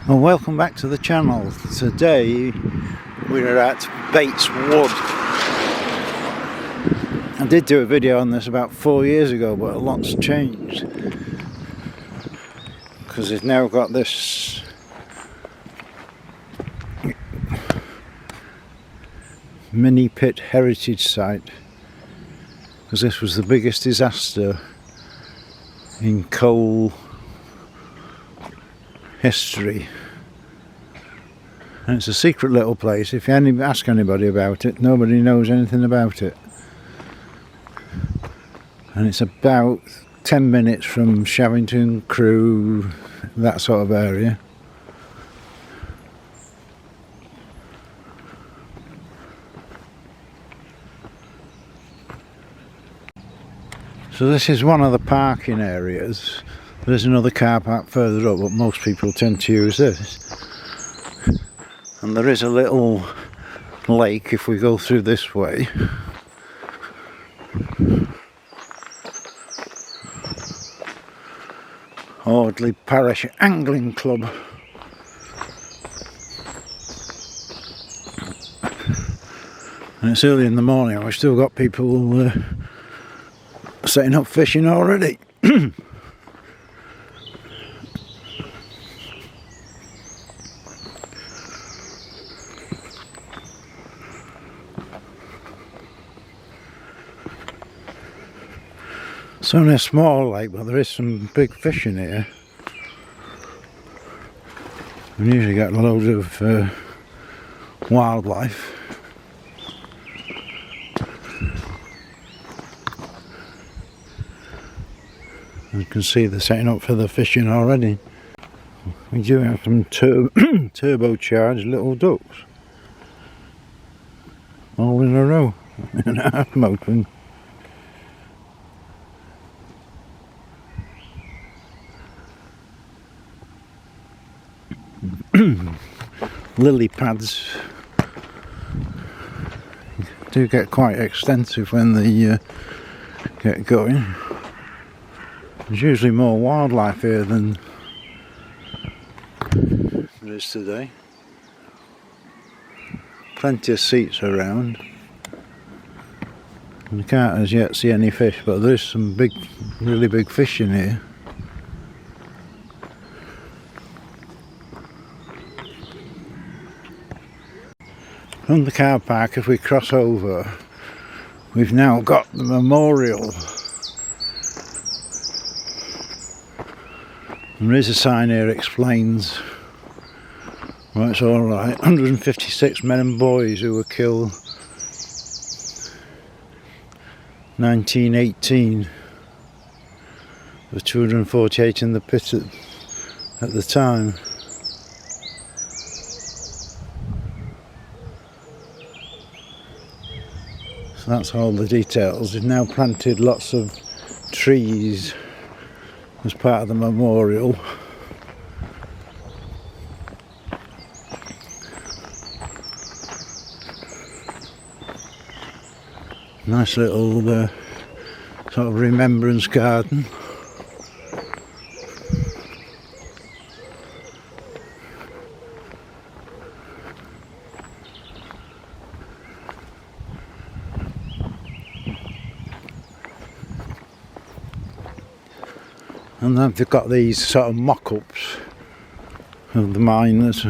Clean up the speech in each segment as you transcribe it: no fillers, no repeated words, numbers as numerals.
Well, welcome back to the channel. Today we're at Bateswood. I did do a video on this about 4 years ago, but a lot's changed because it's now got this mini pit heritage site, because this was the biggest disaster in coal history, and it's a secret little place. If you ask anybody about it, nobody knows anything about it, and it's about 10 minutes from Shavington, Crewe, that sort of area. So this is one of the parking areas. There's another car park further up, but most people tend to use this. And there is a little lake if we go through this way. Audley Parish Angling Club. And it's early in the morning, we've still got people setting up fishing already. It's only a small lake, but there is some big fish in here. We usually get loads of wildlife. You can see they're setting up for the fishing already. We do have some turbocharged little ducks, all in a row, and half open. Lily pads do get quite extensive when they get going. There's usually more wildlife here than there is today. Plenty of seats around. And you can't as yet see any fish, but there's some really big fish in here. From the car park, if we cross over, we've now got the memorial. And there is a sign here that explains why it's alright. 156 men and boys who were killed 1918. There were 248 in the pit at the time. So that's all the details. They've now planted lots of trees as part of the memorial. Nice little sort of remembrance garden. And then they've got these sort of mock-ups of the miners.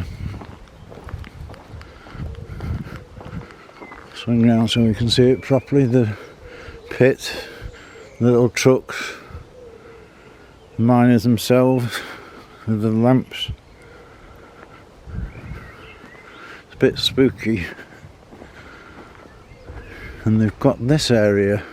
Swing round so we can see it properly. The pit, the little trucks, the miners themselves with the lamps. It's a bit spooky. And they've got this area.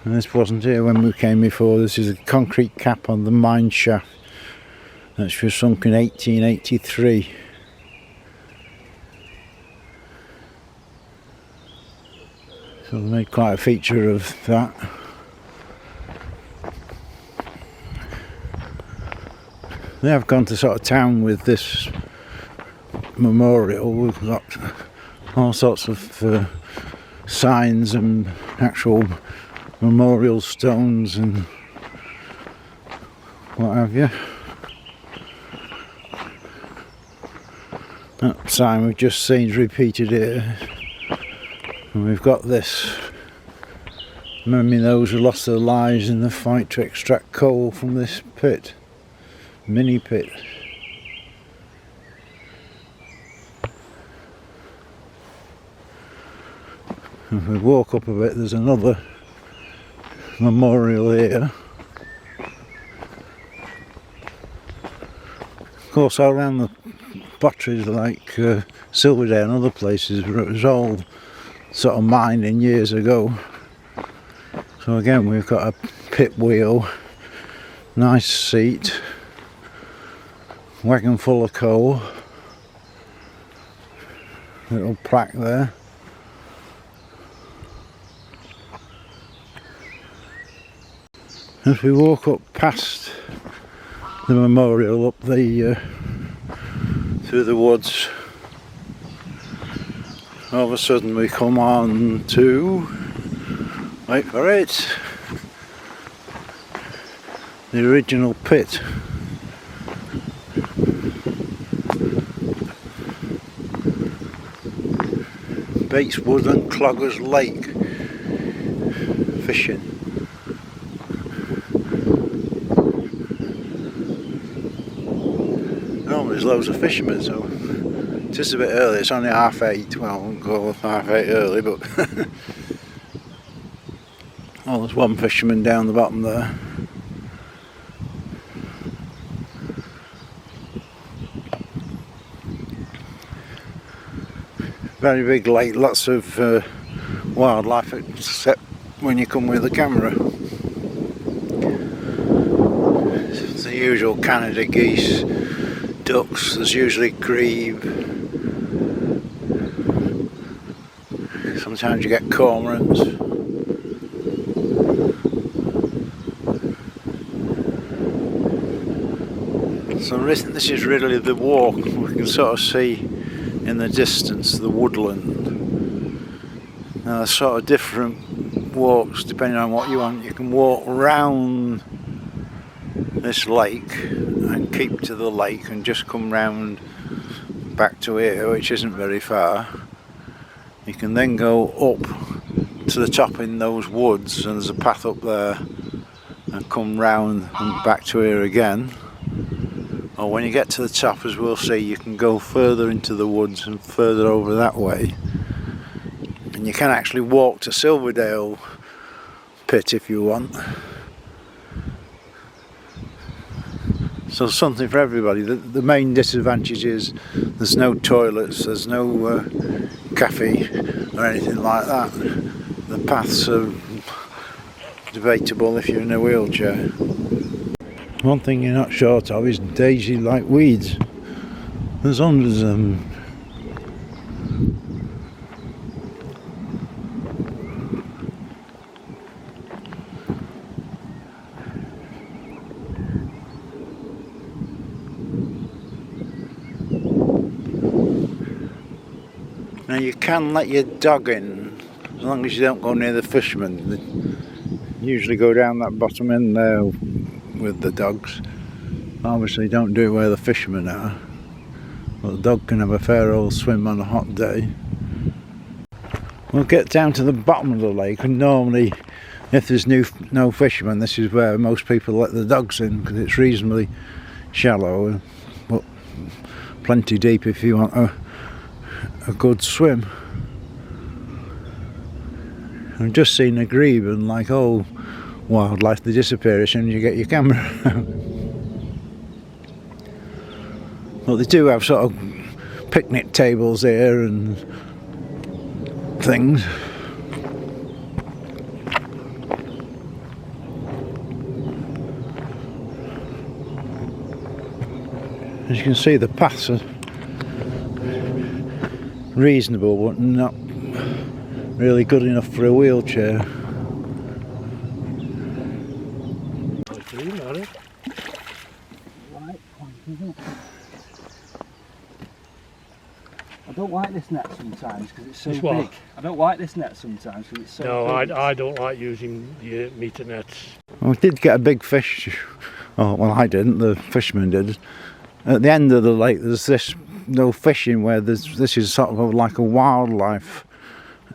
And this wasn't here when we came before. This is a concrete cap on the mine shaft that was sunk in 1883. So they made quite a feature of that. They have gone to sort of town with this memorial. We've got all sorts of signs and actual memorial stones and what have you. That sign we've just seen is repeated here. And we've got this. Remembering those who lost their lives in the fight to extract coal from this pit. Mini pit. If we walk up a bit, there's another memorial here. Of course, all around the batteries like Silverdale and other places, it was all sort of mining years ago. So again, we've got a pit wheel, nice seat, wagon full of coal, little plaque there. As we walk up past the memorial, up the through the woods, all of a sudden we come on to, wait for it, the original pit. Bateswood and Cloggers Lake fishing. Normally there's loads of fishermen, so it's just a bit early. It's only 8:30. Well, I won't go 8:30 early, but oh, there's one fisherman down the bottom there. Very big lake, lots of wildlife, except when you come with the camera. It's the usual Canada geese, ducks, there's usually grebe. Sometimes you get cormorants. So this is really the walk. We can sort of see in the distance the woodland. Now there's sort of different walks depending on what you want. You can walk round this lake and keep to the lake and just come round back to here, which isn't very far. You can then go up to the top in those woods, and there's a path up there, and come round and back to here again. Or when you get to the top, as we'll see, you can go further into the woods and further over that way. And you can actually walk to Silverdale pit if you want. So something for everybody. The main disadvantage is there's no toilets, there's no cafe or anything like that. The paths are debatable if you're in a wheelchair. One thing you're not short of is daisy-like weeds. There's hundreds of them. Now you can let your dog in, as long as you don't go near the fishermen. They usually go down that bottom end there with the dogs. Obviously don't do it where the fishermen are, but the dog can have a fair old swim on a hot day. We'll get down to the bottom of the lake, and normally if there's no fishermen, this is where most people let the dogs in, because it's reasonably shallow but plenty deep if you want a good swim. I've just seen a grebe, and like all wildlife, they disappear as soon as you get your camera out. But they do have sort of picnic tables here and things. As you can see, the paths are reasonable, but not really good enough for a wheelchair. I don't like this net sometimes because it's so big. I don't like this net sometimes because it's so big. I don't like using the meter nets. Well, we did get a big fish Oh, well, I didn't, the fishermen did. At the end of the lake there's this no fishing where this is sort of like a wildlife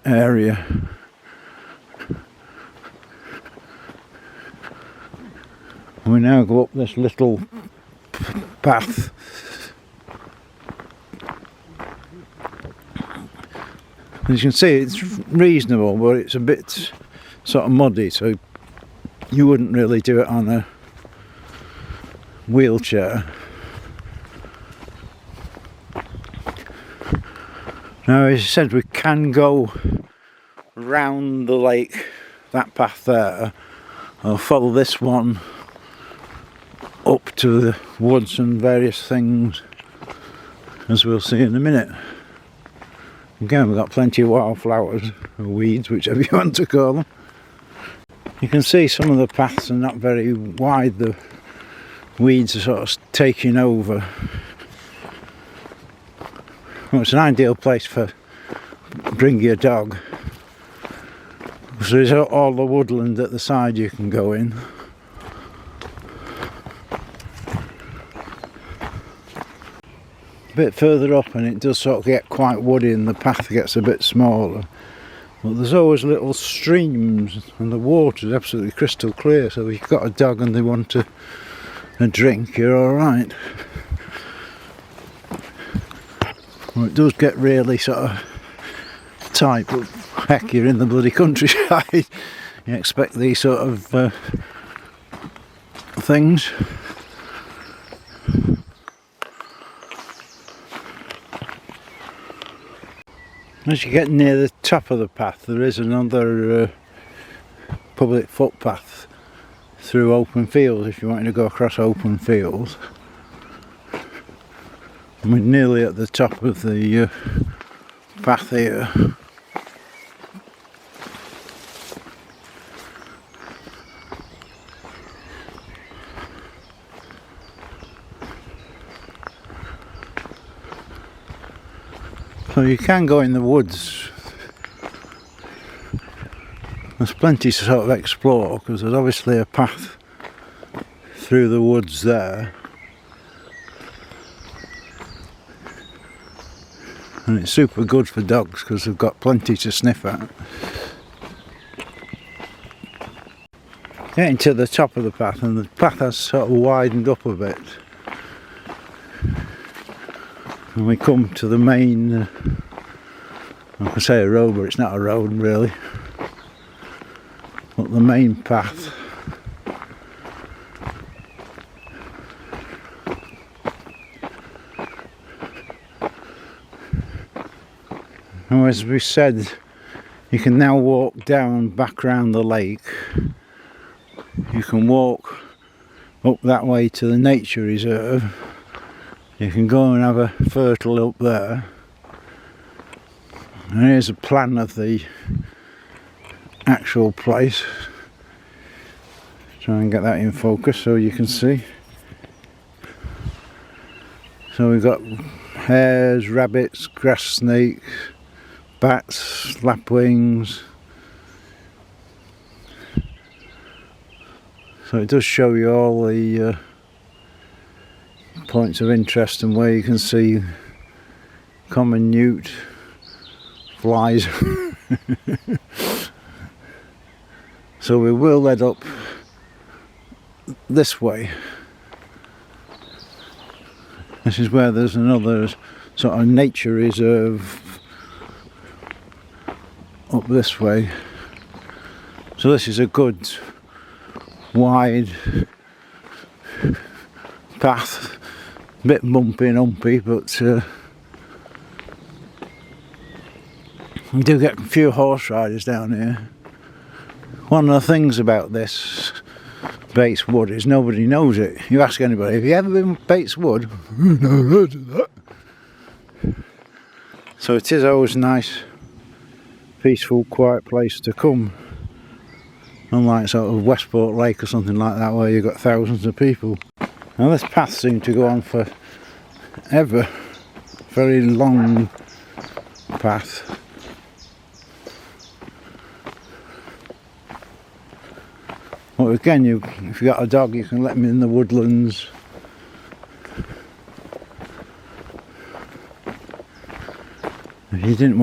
area. We now go up this little path. As you can see, it's reasonable, but it's a bit sort of muddy, so you wouldn't really do it on a wheelchair. Now, as I said, we can go round the lake, that path there. I'll follow this one up to the woods and various things, as we'll see in a minute. Again, we've got plenty of wildflowers, or weeds, whichever you want to call them. You can see some of the paths are not very wide, the weeds are sort of taking over. Well, it's an ideal place for bring your dog. So there's all the woodland at the side you can go in. A bit further up and it does sort of get quite woody and the path gets a bit smaller. But there's always little streams and the water is absolutely crystal clear, so if you've got a dog and they want a drink, you're alright. Well, it does get really sort of tight, but heck, you're in the bloody countryside. You expect these sort of things. As you get near the top of the path, there is another public footpath through open fields if you want to go across open fields. And we're nearly at the top of the path here. So you can go in the woods. There's plenty to sort of explore because there's obviously a path through the woods there. And it's super good for dogs because they've got plenty to sniff at. Getting to the top of the path, and the path has sort of widened up a bit. And we come to the main, I could say a road, but it's not a road really. But the main path. And as we said, you can now walk down back round the lake. You can walk up that way to the nature reserve. You can go and have a fertile up there. And here's a plan of the actual place. Try and get that in focus so you can see. So we've got hares, rabbits, grass snakes, bats, lapwings. So it does show you all the points of interest and where you can see common newt, flies. So we will head up this way. This is where there's another sort of nature reserve up this way. So this is a good wide path, a bit bumpy and humpy, but we do get a few horse riders down here. One of the things about this Bateswood is nobody knows it. You ask anybody, have you ever been to Bateswood? Never heard of that. So it is always a nice, peaceful, quiet place to come. Unlike sort of Westport Lake or something like that where you've got thousands of people. Now this path seemed to go on for ever. Very long path. But again, if you got a dog, you can let him in the woodlands. If you didn't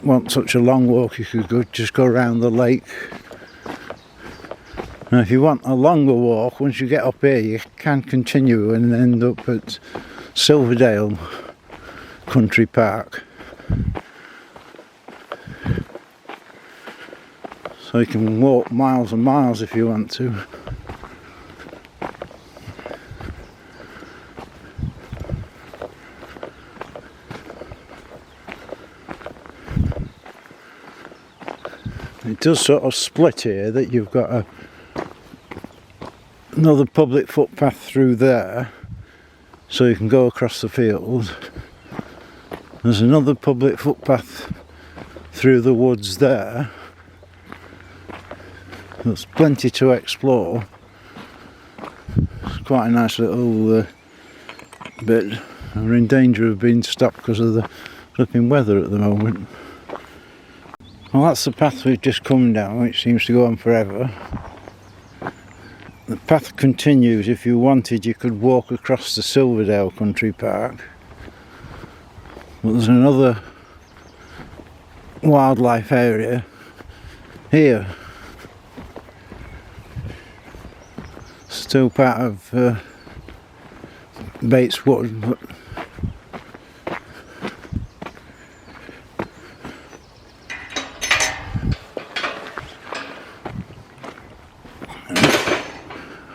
want such a long walk, you could just go around the lake. Now if you want a longer walk, once you get up here, you can continue and end up at Silverdale Country Park. So you can walk miles and miles if you want to. It does sort of split here, that you've got another public footpath through there, so you can go across the field. There's another public footpath through the woods there. There's plenty to explore. It's quite a nice little bit. We're in danger of being stopped because of the flipping weather at the moment. Well, that's the path we've just come down, which seems to go on forever. The path continues. If you wanted, you could walk across the Silverdale Country Park. But there's another wildlife area here. Still part of Bateswood, but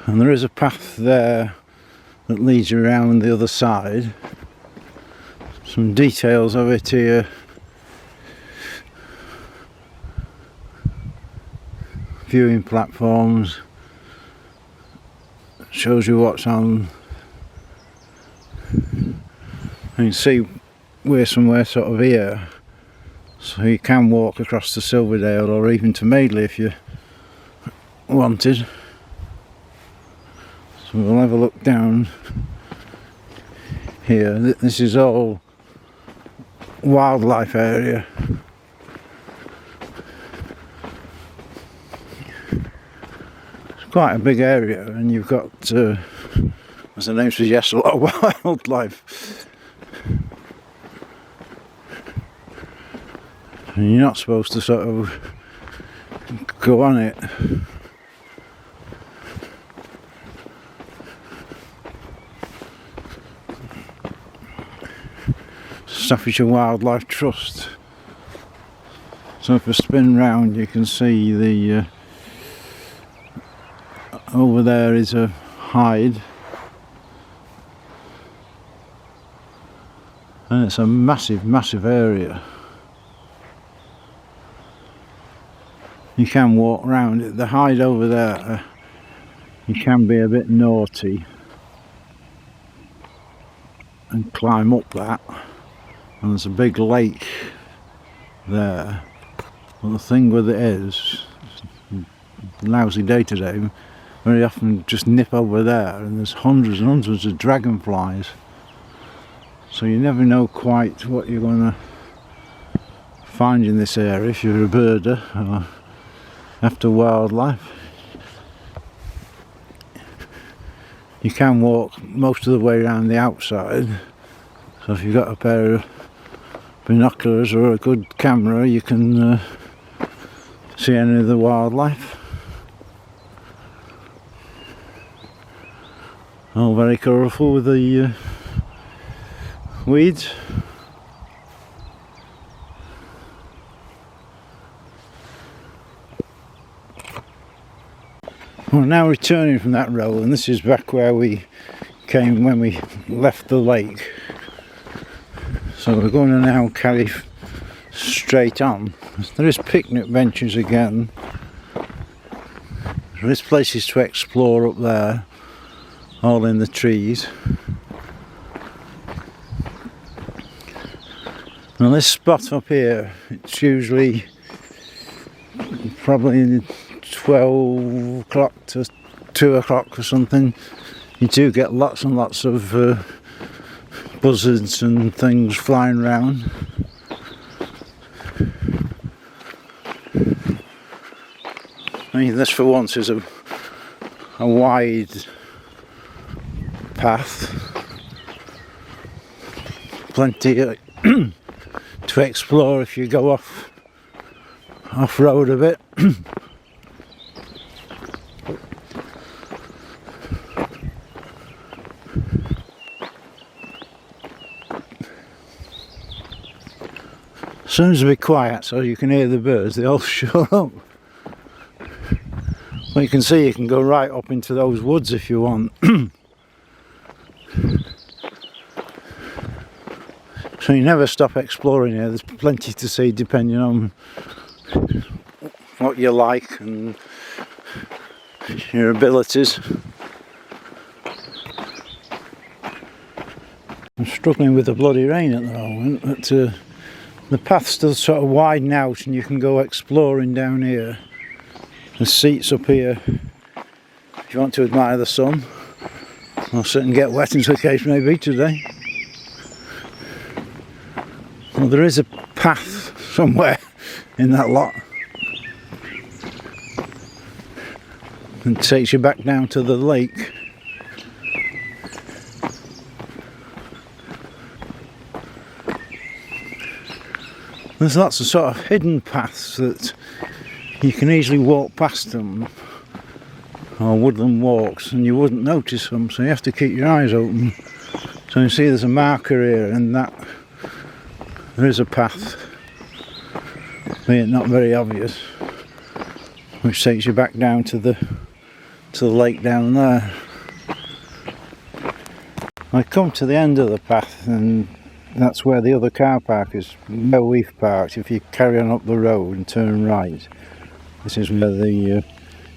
and there is a path there that leads you around the other side. Some details of it here. Viewing platforms. Shows you what's on. You can see we're somewhere sort of here. So you can walk across to Silverdale or even to Madley if you wanted. So we'll have a look down here. This is all wildlife area. It's quite a big area, and you've got, as the name suggests, a lot of wildlife. And you're not supposed to sort of go on it. Staffordshire Wildlife Trust. So if I spin round, you can see the over there is a hide, and it's a massive area. You can walk round it. The hide over there, you can be a bit naughty and climb up that. And there's a big lake there. Well, the thing with it is, it's a lousy day today, very often just nip over there and there's hundreds and hundreds of dragonflies. So you never know quite what you're going to find in this area if you're a birder or after wildlife. You can walk most of the way around the outside. So if you've got a pair of binoculars or a good camera, you can see any of the wildlife. All very colourful with the weeds. We're now returning from that road, and this is back where we came when we left the lake. So we're going to now carry straight on. There is picnic benches again. There is places to explore up there, all in the trees. Now this spot up here, it's usually probably 12 o'clock to 2 o'clock or something. You do get lots and lots of buzzards and things flying around. I mean, this for once is a a wide path, plenty to explore if you go off road a bit. As soon as it be quiet so you can hear the birds, they all show up. Well, you can see you can go right up into those woods if you want. So you never stop exploring here. There's plenty to see depending on what you like and your abilities. I'm struggling with the bloody rain at the moment, but the paths still sort of widen out and you can go exploring down here. There's seats up here if you want to admire the sun. I'll sit and get wet as the case may be today. Well, there is a path somewhere in that lot and takes you back down to the lake. There's lots of sort of hidden paths that you can easily walk past them, or woodland walks, and you wouldn't notice them, so you have to keep your eyes open. So you see there's a marker here, and that there is a path, be it not very obvious, which takes you back down to the lake down there. I come to the end of the path, and that's where the other car park is, where we've parked. If you carry on up the road and turn right, this is where the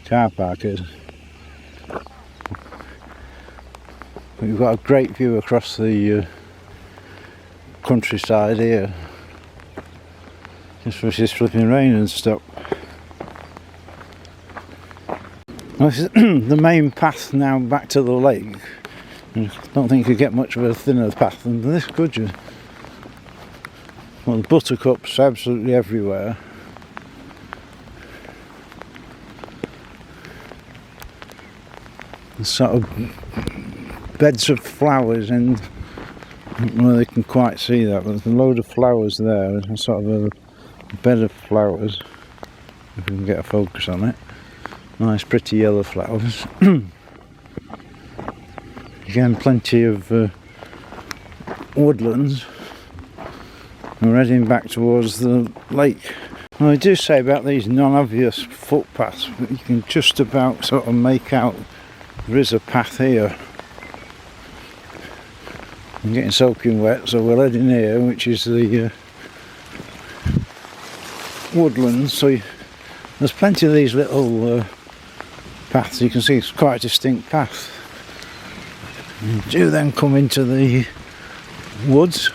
car park is. We've got a great view across the countryside here. Just wish this flipping rain and stop. This is the main path now back to the lake. I don't think you could get much of a thinner path than this, could you? Well, the buttercups absolutely everywhere. There's sort of beds of flowers, and I don't know whether you can quite see that, but there's a load of flowers there. There's sort of a bed of flowers, if we can get a focus on it. Nice pretty yellow flowers. Again, plenty of woodlands. We're heading back towards the lake. Well, I do say about these non-obvious footpaths, but you can just about sort of make out there is a path here. I'm getting soaking wet, so we're heading here, which is the woodlands. So there's plenty of these little paths. You can see it's quite a distinct path. You do then come into the woods.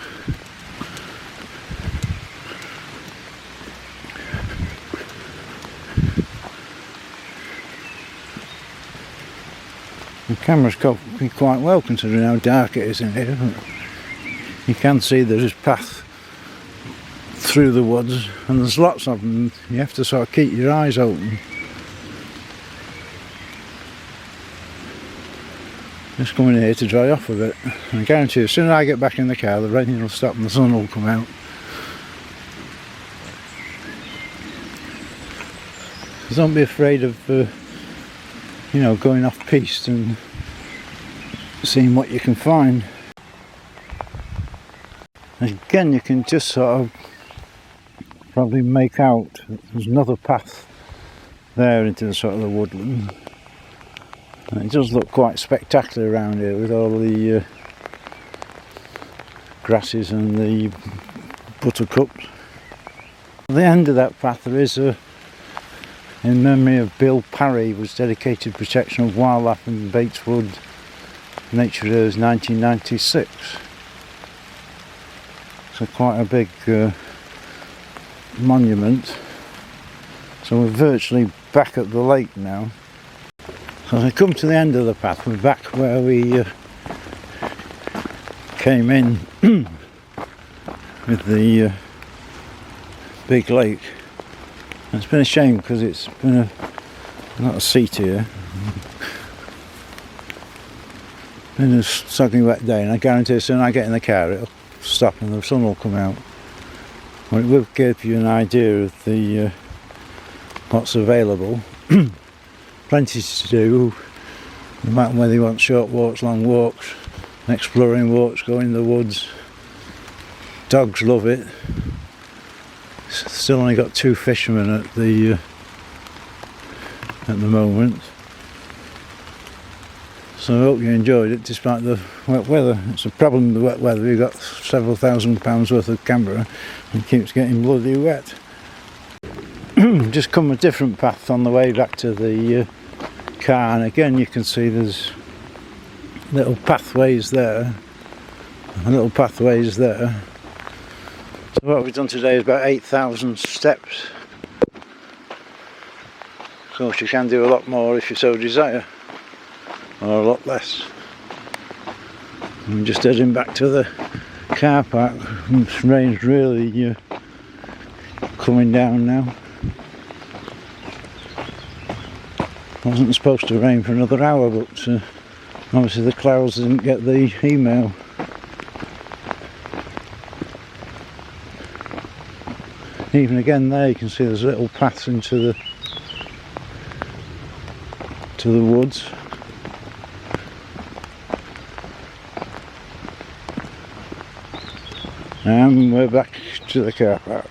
The camera's coping quite well considering how dark it is in here. You can see there's a path through the woods, and there's lots of them. You have to sort of keep your eyes open. Just coming here to dry off a bit. I guarantee you, as soon as I get back in the car, the rain will stop and the sun will come out. So don't be afraid of, you know, going off piste and seeing what you can find. Again, you can just sort of probably make out there's another path there into the sort of the woodland. And it does look quite spectacular around here with all the grasses and the buttercups. At the end of that path there is in memory of Bill Parry, was dedicated protection of wildlife in Bateswood Nature Reserve 1996. So quite a big monument. So we're virtually back at the lake now. So I come to the end of the path. We're back where we came in with the big lake. And it's been a shame because it's been not a seat here. in a soggy wet day, and I guarantee as soon as I get in the car it'll stop and the sun will come out. Well, it will give you an idea of the what's available. Plenty to do, no matter whether you want short walks, long walks, exploring walks, go in the woods. Dogs love it. Still only got 2 fishermen at the moment. So I hope you enjoyed it despite the wet weather. It's a problem with the wet weather. You've got several £1,000s worth of camera and it keeps getting bloody wet. Just come a different path on the way back to the car, and again you can see there's little pathways there and little pathways there. So what we've done today is about 8,000 steps. Of course you can do a lot more if you so desire, or a lot less. I'm just heading back to the car park. The rain's really coming down now. Wasn't supposed to rain for another hour, but obviously the clouds didn't get the email. Even again there you can see there's little paths into the woods. And we're back to the car park.